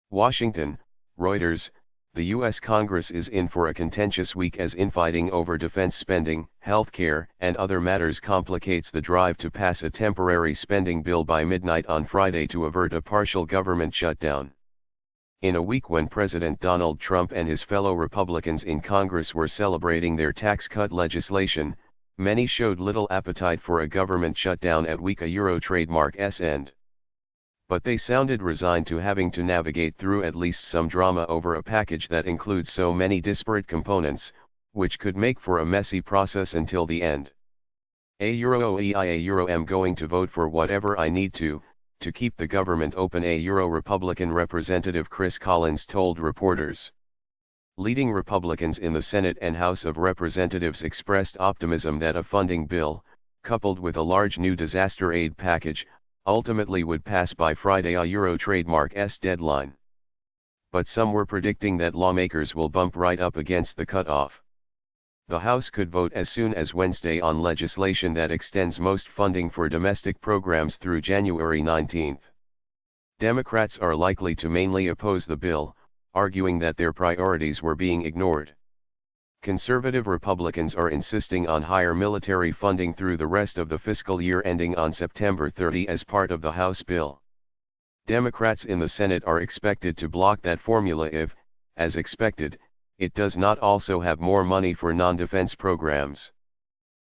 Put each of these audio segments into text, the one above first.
Washington, Reuters, the U.S. Congress is in for a contentious week as infighting over defense spending, healthcare, and other matters complicates the drive to pass a temporary spending bill by midnight on Friday to avert a partial government shutdown. In a week when President Donald Trump and his fellow Republicans in Congress were celebrating their tax cut legislation, many showed little appetite for a government shutdown at Euro trademark's end. But they sounded resigned to having to navigate through at least some drama over a package that includes so many disparate components, which could make for a messy process until the end. I'm going to vote for whatever I need to keep the government open, Republican Representative Chris Collins told reporters. Leading Republicans in the Senate and House of Representatives expressed optimism that a funding bill, coupled with a large new disaster aid package, ultimately would pass by Friday Euro trademark's deadline. But some were predicting that lawmakers will bump right up against the cutoff. The House could vote as soon as Wednesday on legislation that extends most funding for domestic programs through January 19. Democrats are likely to mainly oppose the bill, arguing that their priorities were being ignored. Conservative Republicans are insisting on higher military funding through the rest of the fiscal year ending on September 30 as part of the House bill. Democrats in the Senate are expected to block that formula if, as expected, it does not also have more money for non-defense programs.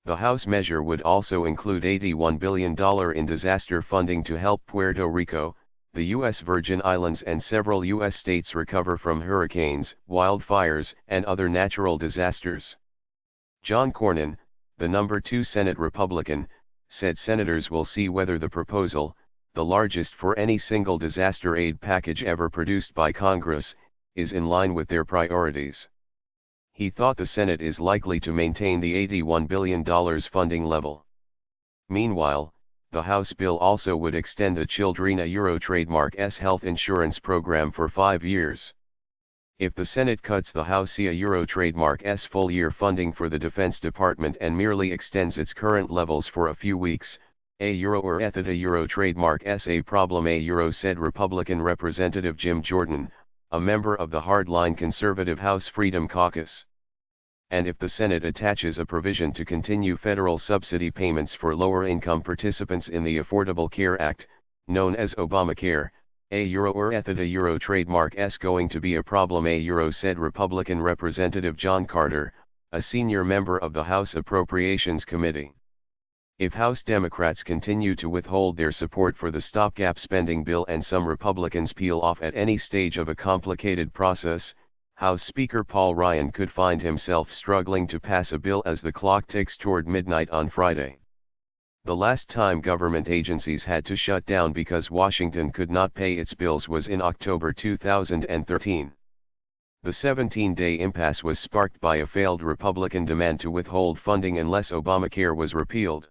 The House measure would also include $81 billion in disaster funding to help Puerto Rico, the U.S. Virgin Islands and several U.S. states recover from hurricanes, wildfires, and other natural disasters. John Cornyn, the number 2 Senate Republican, said senators will see whether the proposal, the largest for any single disaster aid package ever produced by Congress, is in line with their priorities. He thought the Senate is likely to maintain the $81 billion funding level. Meanwhile, the House bill also would extend the Euro trademark's health insurance program for 5 years. If the Senate cuts the House Euro trademark's full-year funding for the Defense Department and merely extends its current levels for a few weeks, Euro trademark's a problem, said Republican Representative Jim Jordan, a member of the hardline conservative House Freedom Caucus. And if the Senate attaches a provision to continue federal subsidy payments for lower-income participants in the Affordable Care Act, known as Obamacare, Euro trademark's going to be a problem, said Republican Representative John Carter, a senior member of the House Appropriations Committee. If House Democrats continue to withhold their support for the stopgap spending bill and some Republicans peel off at any stage of a complicated process, House Speaker Paul Ryan could find himself struggling to pass a bill as the clock ticks toward midnight on Friday. The last time government agencies had to shut down because Washington could not pay its bills was in October 2013. The 17-day impasse was sparked by a failed Republican demand to withhold funding unless Obamacare was repealed.